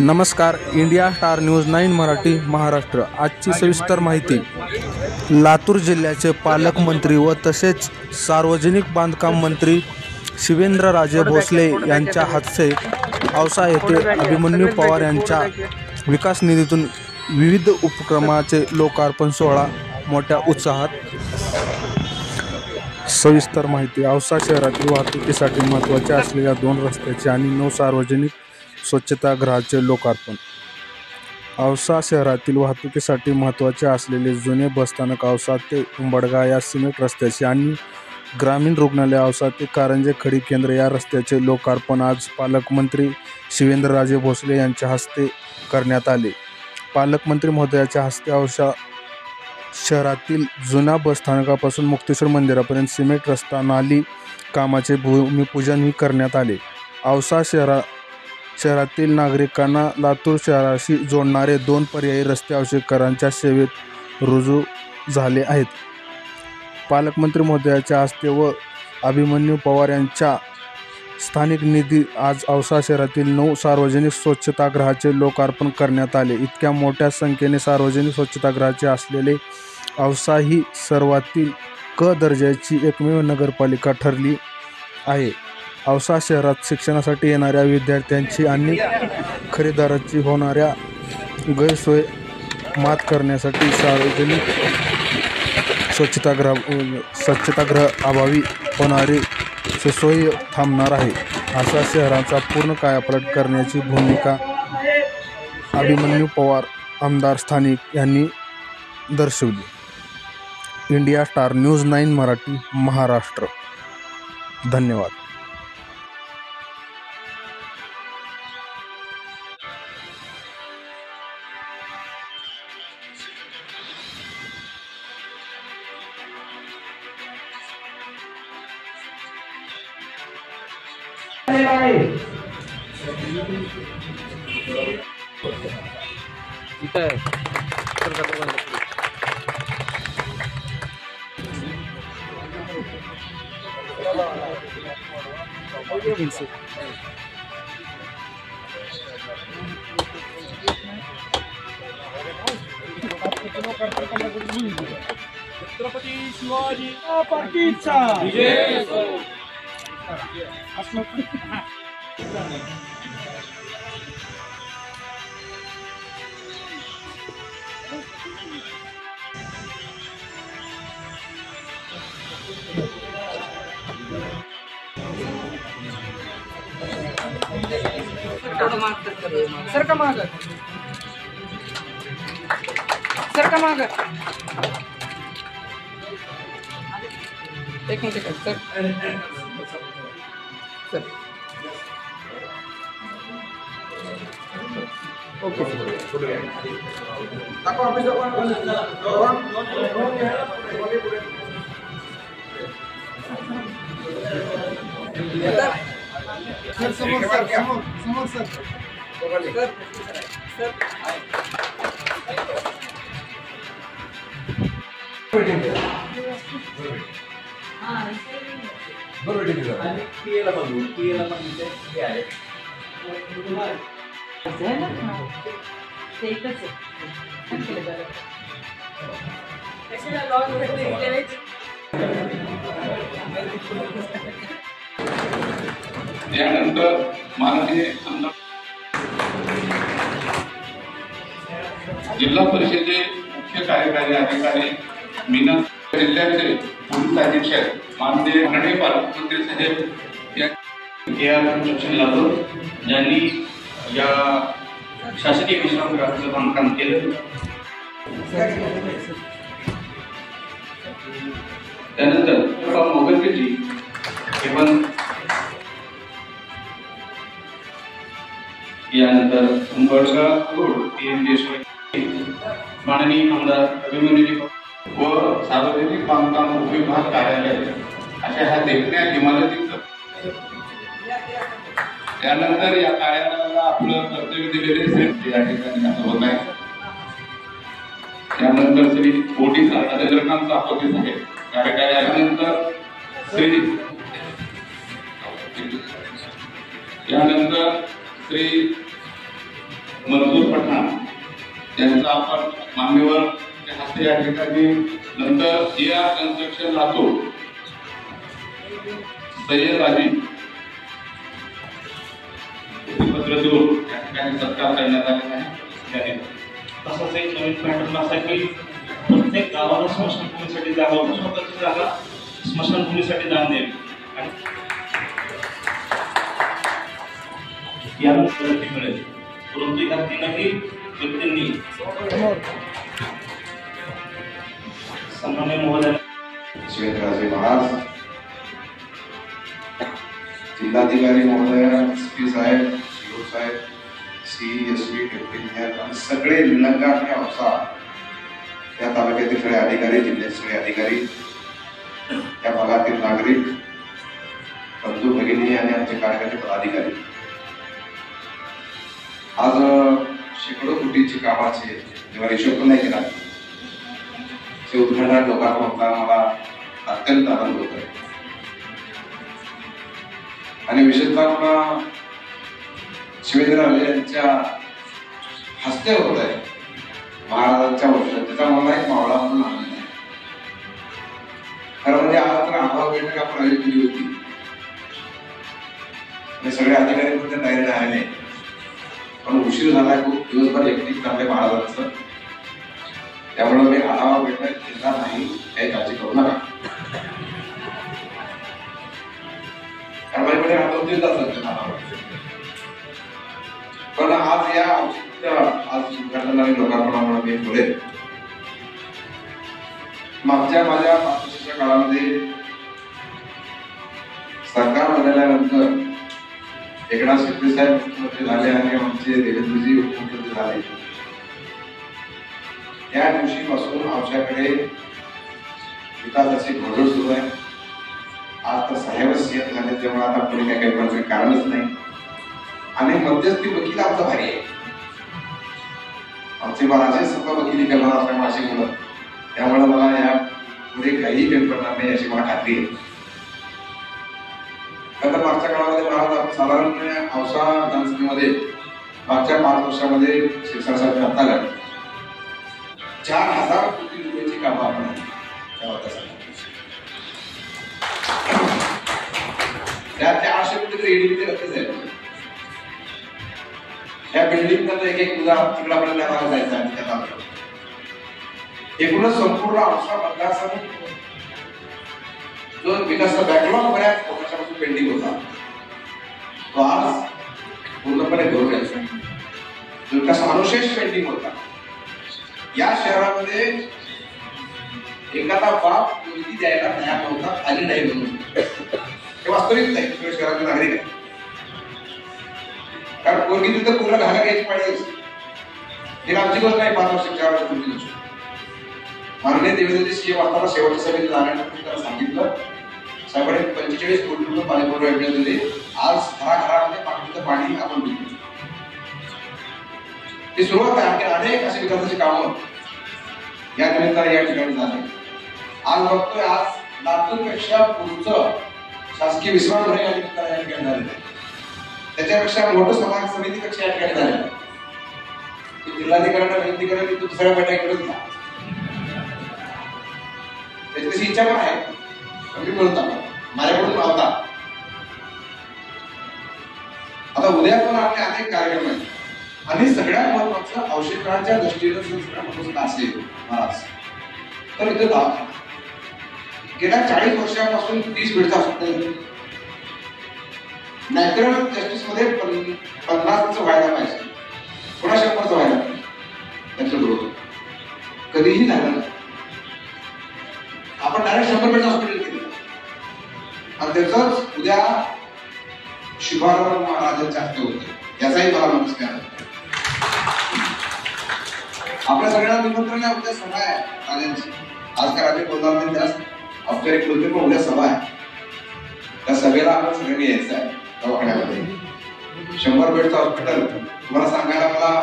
नमस्कार. India star news 9 Marathi Maharashtra. आजची सविस्तर माहिती. लातूर जिल्ह्याचे पालकमंत्री व तसेच सार्वजनिक बांधकाम मंत्री शिवेंद्रराजे भोसले यांच्या हस्ते औसा येथे अभिमन्यू पवार यांच्या विकास निधीतून विविध उपक्रमाचे लोकार्पण सोहळा मोठ्या उत्साहात. सविस्तर माहिती. औसा शहरातील वाहतुकीसाठी महत्त्वाचे असलेल्या 2 रस्त्याचे आणि 9 सार्वजनिक स्वच्छतागृहाचे लोकार्पण. औसा शहरातील वाहतुकीसाठी महत्त्वाचे असलेले जुने बसस्थानक औसा ते उंबडगा या सिमेंट रस्त्याचे आणि ग्रामीण रुग्णालय औसा ते कारंजे खडी केंद्र या रस्त्याचे लोकार्पण आज पालकमंत्री शिवेंद्रराजे भोसले यांच्या हस्ते करण्यात आले. पालकमंत्री महोदयाच्या हस्ते औसा शहरातील जुन्या बसस्थानकापासून मुक्तेश्वर मंदिरापर्यंत सिमेंट रस्ता नाली कामाचे भूमिपूजनही करण्यात आले. औसा शहरातील नागरिकांना लातूर शहराशी जोडणारे 2 पर्यायी रस्ते औसेकरांच्या सेवेत रुजू झाले आहेत. पालकमंत्री महोदयाच्या हस्ते व अभिमन्यू पवार यांच्या स्थानिक निधी आज औसा शहरातील 9 सार्वजनिक स्वच्छतागृहाचे लोकार्पण करण्यात आले. इतक्या मोठ्या संख्येने सार्वजनिक स्वच्छतागृहाचे असलेले औसा ही सर्वातील क दर्जाची एकमेव नगरपालिका ठरली आहे. औसा शहरात शिक्षणासाठी येणाऱ्या विद्यार्थ्यांची आणि खरेदीदारांची होणाऱ्या गैरसोय मात करण्यासाठी सार्वजनिक स्वच्छतागृह अभावी होणारी सुसोय थांबणार आहे. अशा शहराचा पूर्ण कायापालट करण्याची भूमिका अभिमन्यू पवार आमदार स्थानिक यांनी दर्शवली. India star news 9 Marathi Maharashtra. धन्यवाद. छत्रपती शिवाजी पार्टीचा विजय असो. सरका माग एक मिनिट सर. ओके समोर सर. त्यानंतर माननीय जिल्हा परिषदेचे मुख्य कार्यकारी अधिकारी मीना, जिल्ह्याचे पोलीस अधीक्षक माननीय पालकमंत्री साहेब या शिक्षण लातूर ज्यांनी या शासकीय विश्रामगृहाचं बांधकाम केलं. त्यानंतर मोगलकेजी एवं यानंतर उंबडगा रोड माननीय आमदार अभिमन्यूजी व सार्वजनिक बांधकाम उपविभाग कार्यालय अशा ह्या देखण्या इमारतीचं. त्यानंतर या कार्यालयाला आपलं कर्तव्य दिलेले या ठिकाणी होत आहे. त्यानंतर श्री पोलीस चंद्रकांत पोलीस आहे कार्यकाळानंतर श्री यानंतर श्री मंजूर पठाण यांचा आपण मान्यवर हस्ते या ठिकाणी, नंतर AR कन्स्ट्रक्शन लातूर सय्यद अली पत्र देऊन या ठिकाणी सत्कार करण्यात आलेला आहे. तसंच एक नवीन पॅटर्न असा की प्रत्येक गावाला स्मशानभूमीसाठी जागा होती, स्वतःची जागा स्मशानभूमीसाठी दान द्यावी आणि याला प्रगती मिळेल. परंतु या तीनही व्यक्तींनी सन्माननीय महोदय शिवेंद्रराजे महाराज, जिल्हाधिकारी महोदय, SP साहेब, CO साहेब, CSP, डेप्युटी मेयर आणि सगळे निलंगा आणि औसा या तालुक्यातील सगळे अधिकारी, जिल्ह्याचे सगळे अधिकारी, या भागातील नागरिक, बंधू भगिनी आणि आमचे कार्यकर्ते पदाधिकारी, आज शेकडो कोटीची कामाचे जेव्हा हिशोब पण नाही केला ते उद्घाटन लोकांना होता, मला अत्यंत आनंद होत आहे. आणि विशेषतः मला शिवेंद्रराजे यांच्या हस्ते होत आहे महाराजांच्या वर्षात, त्याचा मला एक मावळा म्हणून आनंद आहे. खरं म्हणजे आज तर आम्हाला बैठक आपण आयोजित केली होती आणि सगळे अधिकारी पण त्या तयारीने आले, पण उशीर झालाय खूप, दिवसभर एकटीक चाललंय महाराजांचं, त्यामुळे मी आढावा बैठक घेणार नाही, काही काळजी करू नका. कारण माझ्याकडे आता तीन तास लागते, पण आज या आज उद्घाटन आणि लोकार्पणामुळे मी बोलेन. मागच्या माझ्या 5 वर्षाच्या काळामध्ये सरकार बदलल्यानंतर एकनाथ शिंदे साहेब मुख्यमंत्री झाले आणि आमचे देवेंद्रजी उपमुख्यमंत्री झाले. त्या दिवशीपासून आमच्याकडे विकासाची घोडदौड सुरू आहे. आज तर साहेबच सीएम झाले, त्यामुळे आता पुढे काही करण्याचं कारणच नाही. आणि मध्यस्थी वकील आमचा भारी आहे, आमचे महाराजे स्वतः वकिली करणार असल्यामुळे अशी मुलं, त्यामुळे मला या पुढे काहीही कमी पडणार नाही अशी मला खात्री आहे. आता मागच्या काळामध्ये महाराज आपण साधारण औसा विधानसभेमध्ये मागच्या 5 वर्षामध्ये शिक्षणासाठी करता लागले 4,000 कोटी रुपयाची कामं आपण त्या 400 कोटी तर EDP रद्द झाले. या बिल्डिंग नंतर एक उदाहरण तिकडे आपल्याला जायचं आहे. त्याला एकूणच संपूर्ण औसा मतदारसंघ जो विकासाचा बॅकलॉग बऱ्याच वर्षापासून पेंडिंग होता, तो आज पूर्णपणे भरून यायचा. जो विकास अनुशेष पेंडिंग होता, या शहरामध्ये एखादा बाप मुलगी द्यायला तयार नव्हता, आली नाही म्हणून. हे वास्तविक नाही शहरातील नागरिक आहे. कारण पोरगी तिथं पूर्ण घाला घ्यायची पाहिजे, ही आमची गोष्ट नाही. 5 वर्ष 4 वर्ष तुमची गोष्ट. माननीय देवेंद्रजी सीएम असताना शेवटच्या सभेत जाण्यासाठी त्याला सांगितलं, साहेबांनी 45 कोटी रुपये पाणीपुरवठा योजना दिली. आज घराघरामध्ये पाणीचं पाणी आपण दिली. ही सुरुवात आहे. आणखी अनेक अशी विकासाची कामं या निमित्ताने या ठिकाणी झाली. आज बघतोय, आज लातूरपेक्षा पुढचं शासकीय विश्रामगृह या निमित्ताने या ठिकाणी झालेलं आहे. त्याच्यापेक्षा मोठं समाज समिती कक्षा या ठिकाणी झालेलं आहे. जिल्हाधिकाऱ्यांना विनंती करेल की तू दुसऱ्या बैठकीकडे जा. त्याची इच्छा पण आहे, मी बोलतो माझ्याकडून लावता. आता उद्या पण आपले अनेक कार्यक्रम आहेत आणि सगळ्यात महत्वाचं औषधांच्या दृष्टीने असेल महाराज तर इथे दवाखाना गेल्या 40 वर्षापासून 30 बेडचा हॉस्पिटल नॅचरल जस्टिस मध्ये 50चं व्हायला पाहिजे, पुन्हा 100चं व्हायला पाहिजे. त्याचं बरोबर कधीही झालं नाही. आपण डायरेक्ट 100 बेडचं हॉस्पिटल केलं आणि त्याच उद्या शुभारंभ महाराजांच्या हस्ते होते. याचाही मला नमस्कार. आपल्या सगळ्यांना निमंत्रण आहे. उद्या सभा आहे राजांची. आज काय राजे बोलणार नाही, त्यास औपचारिक बोलते, पण उद्या सभा आहे. त्या सभेला आपण सगळ्यांनी यायचं आहे. दवाखान्यामध्ये 100 बेडचं हॉस्पिटल तुम्हाला सांगायला मला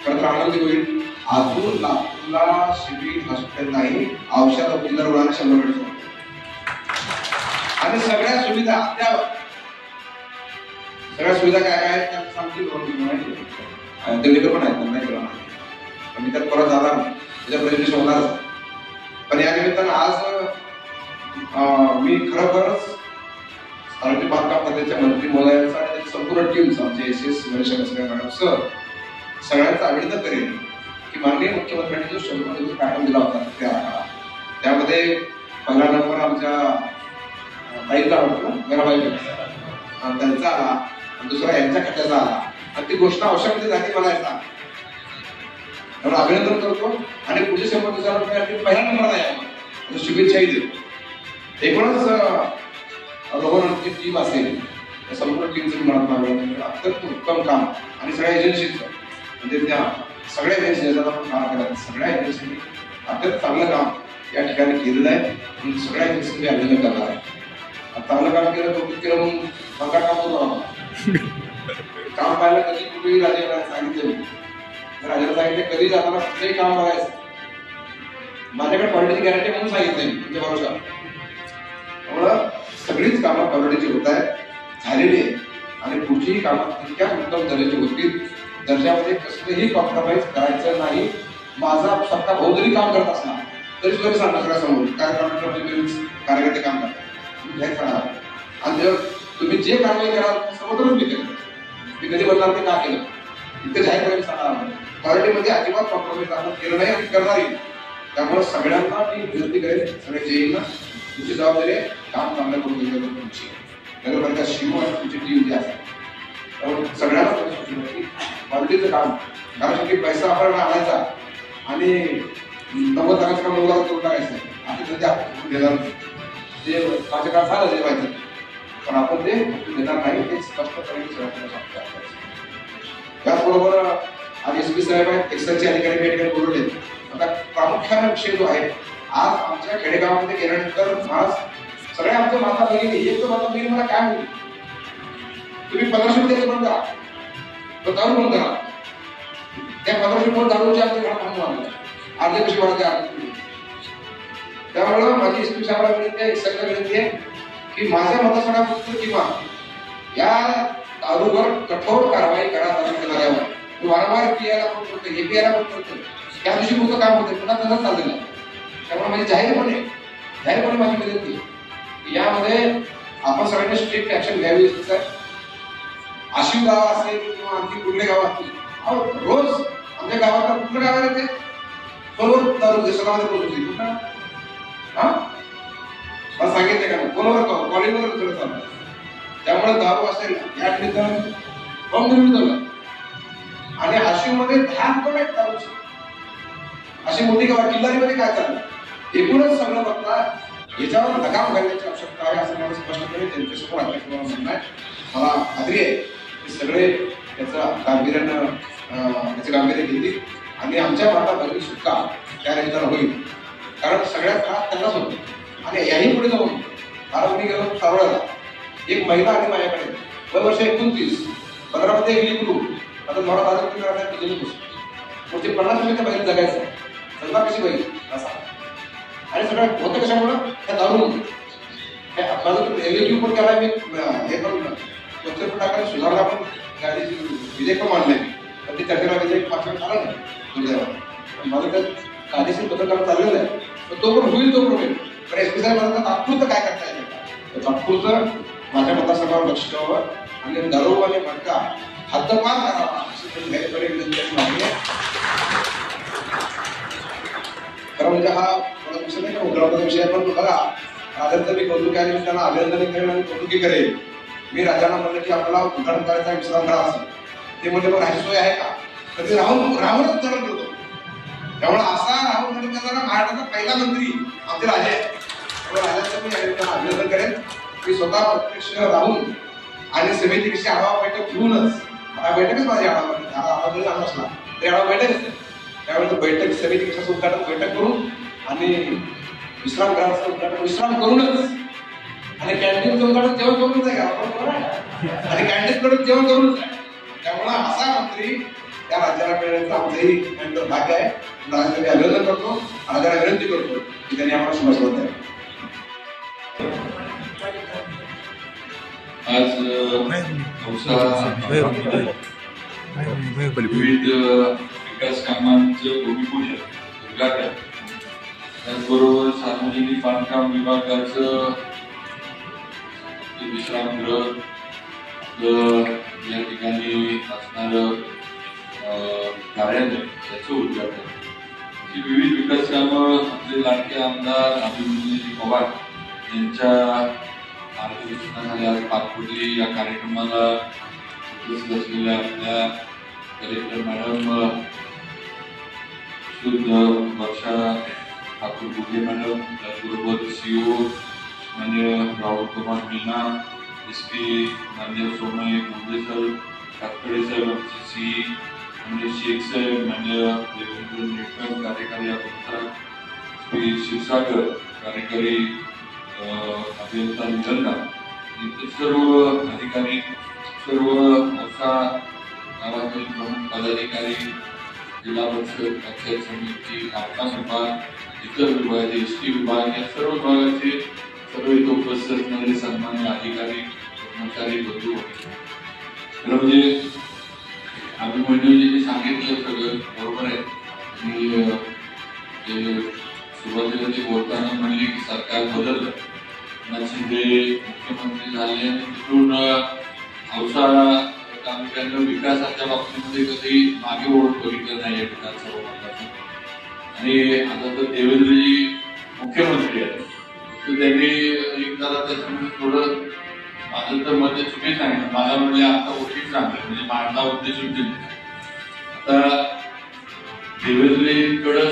खरं तर आनंद होईल. अजून लातूरला सिव्हिल हॉस्पिटल नाही, औषध उपचार रुग्णालय 100 बेडचं आणि सगळ्या सुविधा अद्यावत. सगळ्या सुविधा काय काय आहेत त्या सांगतील. दिल्लीकर पण आहेत, नाही केलं नाही. पण मी त्यात परत जाणार, त्याच्या प्रेझेंटेशन होणारच. पण या निमित्तानं आज मी खरोखरच सार्वजनिक बांधकाम खात्याच्या मंत्री महोदयांचा आणि त्याची संपूर्ण टीमचा, आमचे SS गणेश मॅडम सर, सगळ्यांचं अभिनंदन करेन की माननीय मुख्यमंत्र्यांनी जो 100 दिवस पॅटर्न दिला होता त्या आखाडा, त्यामध्ये पहिला नंबर आमच्या ताईचा होता ना, गराबाई त्यांचा आला, आणि दुसरा यांच्या खात्याचा आला, आणि ती घोषणा अवश्य झाली मला याचा. त्यामुळे अभिनंदन करतो आणि पुढचे 100 दिवसांमध्ये पहिला नंबर आहे, शुभेच्छाही देतो. एकूणच रोहनची टीम असेल, त्या संपूर्ण टीमचं म्हणत नाही, अत्यंत उत्तम काम, आणि सगळ्या एजन्सीचं, म्हणजे त्या सगळ्या एजन्सी आपण काम केलं, सगळ्या एजन्सीने अत्यंत चांगलं काम या ठिकाणी केलेलं आहे, म्हणून सगळ्या एजन्सीने अभिनंदन करणार आहे. चांगलं काम केलं, कौतुक केलं म्हणून बंगा काम होतो. काम पाहायला कधी कुठेही राजाला सांगितलं, राजाला सांगितलं कधी जाताना कुठलंही काम बघायचं, माझ्याकडे क्वालिटीची गॅरंटी म्हणून सांगितलं तुमच्या भरोसा. त्यामुळं सगळीच कामं क्वालिटीची होत आहेत, झालेली आहे, आणि पुढचीही कामं तितक्या उत्तम दर्जाची होतील. दर्जामध्ये कसलंही कॉम्प्रोमाइज करायचं नाही. माझा सत्ता भाऊ जरी काम करत असला तरी सुद्धा सांगणार सगळ्यासमोर कार्यकर्ते काम करतात, आणि जर तुम्ही जे कारवाई कराल समोरच मी केलं, मी कधी म्हणणार ते का केलं, इतकं जाहीरपणे सांगणार. क्वालिटीमध्ये अजिबात कॉम्प्रोमाइज आपण केलं नाही आणि करणारही. त्यामुळे सगळ्यांना मी विनंती करेन, सगळ्या जेईंना तुमची जबाबदारी आहे, काम चांगलं करून घेतलं तुमची नगरपालिका शिव आणि तुमची टीम जी असते, त्यामुळे सगळ्यांना क्वालिटीचं काम. कारण की पैसा आपण आणायचा आणि 90 लाखाचं काम 9 लाख करून टाकायचं, आता सध्या देणार ते माझ्या काळ झालं जे पाहिजे, पण आपण ते देणार नाही, ते स्पष्टपणे सांगतो. त्याचबरोबर आज SP साहेब आहेत, एक्सलचे अधिकारी या ठिकाणी बोलवले. आता प्रामुख्याने विषय जो आहे, आज आमच्या खेडेगावामध्ये गेल्यानंतर आज सगळ्या आमच्या माता भगिनी, एक तर माता भगिनी मला काय म्हणली, तुम्ही 1500 द्यायचं बंद करा, तो दारू बंद करा. त्या 1500 दारूच्या आमच्या घरात आणून आणलं, अर्धे कशी वाढते. त्यामुळं माझी SP साहेबांना विनंती आहे, एक्सलला विनंती आहे की माझ्या मतदारसंघात किंवा या दारूवर कठोर कारवाई करा. तालुक्यावर वारंवार पियाला पण करतो, हे पियाला पण करतो, त्या दिवशी पुढचं काम होतं, पुन्हा तसंच चाललेलं आहे. त्यामुळे माझी जाहीरपणे माझी विनंती यामध्ये आपण सगळ्यांनी स्ट्रिक्ट ऍक्शन घ्यावी. आशिव गाव असेल किंवा आणखी कुठले गाव असतील, रोज आमच्या गावात कुठलं गाव आहे ते फोनवर दारू देशामध्ये पोहोचली कुठं, हा मला सांगितलं का फोनवर कॉलिंगवर सगळं चालू. त्यामुळे दारू असेल या ठिकाणी बॉम्ब निर्मित आणि आशिव मध्ये 10 दुकान आहेत दारूची, अशी मोठी गाव. किल्लारीमध्ये काय चाललं एकूणच सगळं बघता याच्यावर लगाम घालण्याची आवश्यकता आहे, असं मला स्पष्टपणे त्यांच्यासमोर आपल्यासमोर म्हणणं आहे. मला खात्री आहे की सगळे त्याचा त्याचे गांभीर्य घेतील आणि आमच्या माता भगिनी सुद्धा त्या निमित्तानं होईल. कारण सगळ्यात त्रास त्यांनाच होतो. आणि याही पुढे जाऊन मला मी गेलो सावळाला, एक महिला आली माझ्याकडे, वय वर्ष 29, 15 मध्ये गेली कुटुंब, आता मला 10 रुपये करण्यात गेली पुढचे 50 मिनिटं बाहेर जगायचं, जगवा कशी पाहिजे असा. आणि सगळं होतं कशामुळं त्या दारू माझं एलएक्यू पण केला, मी हे पण पण टाकायला सुधारणा पण गाडीची विधेयक पण मांडले, पण ती चर्चेला विधेयक मागच्या झाला नाही दुर्दैवानं. माझं त्यात कायदेशीर बदल करायला चाललेलं आहे, पण तो पण होईल, तो पण होईल. पण SP साहेब मला तात्पुरतं काय करता येईल, तात्पुरतं माझ्या मतदारसंघावर लक्ष ठेवावं आणि दारू आणि मटका हद्दपार करावा अशी जाहीरपणे विनंती मागणी आहे. खरं म्हणजे हा विषय नाही का उग्रवादाचा विषय, पण बघा राजांचं मी कौतुक आहे, मी त्यांना अभिनंदन करेन आणि कौतुकी करेन. मी राजांना म्हणलं की आपल्याला उद्घाटन करायचा विश्रांतगृह असेल, ते म्हणजे मग राहायची सोय आहे का, तर ते राहूनच उद्घाटन करतो. त्यामुळे असा राहुल गांधी करणारा महाराष्ट्राचा पहिला मंत्री आमचे राजे आहे. राजांचं मी त्यांना अभिनंदन करेन की स्वतः प्रत्यक्ष राहून आणि समितीविषयी आढावा बैठक घेऊनच, बैठकच माझी आढावा जरी झाला असला तरी आढावा बैठक असते, त्यावेळेस बैठक समिती कशाचं उद्घाटन बैठक करून आणि विश्रामगृहाचं उद्घाटन विश्राम करूनच आणि कॅन्टीनचं उद्घाटन जेवण करूनच आहे का, आणि कॅन्टीन कडून जेवण करूनच आहे. त्यामुळे असा मंत्री त्या राज्याला मिळण्याचं आमचंही भाग्य आहे. राज्याला मी अभिनंदन करतो, राज्याला विनंती करतो की त्यांनी आम्हाला शुभाशुभ द्यावे. आज औसा विविध विकास कामांचं भूमिपूजन उद्घाटन, त्याचबरोबर सार्वजनिक बांधकाम विभागाचं विश्रामगृह या ठिकाणी असणारं कार्यालय त्याचं उद्घाटन, ही विविध विकास कामं आपले लाडके आमदार अभिमन्यूजी पवार यांच्या मार्गदर्शनाखाली आज पार पडली. या कार्यक्रमाला उपस्थित असलेल्या आपल्या कलेक्टर मॅडम शुद्ध वर्षा ठाकूर गुगे मॅडम, त्याचबरोबर सीओ मान्य राहुल कुमार मीना, एसपी मान्य सोमय मुंडे सर, कातकडे साहेब आमचे सी, मान्य शेख साहेब, मान्य देवेंद्र नेटवर्क कार्यकारी अभियंता, श्री क्षीरसागर कार्यकारी अभियंता निलंगा, इतर सर्व अधिकारी, सर्व औसा गावातील प्रमुख पदाधिकारी, जिल्हा परिषद पंचायत समिती, बांधकाम विभाग, इतर विभाग, एसटी विभाग, या सर्व विभागाचे सर्व इथे उपस्थित असणारे सन्मान्य अधिकारी, कर्मचारी, बंधू खरं म्हणजे अभिमन्यूजींनी सांगितलं सगळं बरोबर आहे. आणि ते सुरुवातीला ते बोलताना म्हणले की सरकार बदललं, शिंदे मुख्यमंत्री झाले आणि तिथून औसा तालुक्यानं विकासाच्या बाबतीमध्ये कधी मागे ओढ बघितलं नाही या विधानसभा. आणि आता तर देवेंद्रजी मुख्यमंत्री आहेत, तर त्यांनी एकदा त्याच्यामध्ये थोडं माझं तर मध्ये चुकी सांगितलं, मला म्हणजे आता उशीर सांगलं म्हणजे माझा उद्देश होते. आता देवेंद्रजींकडे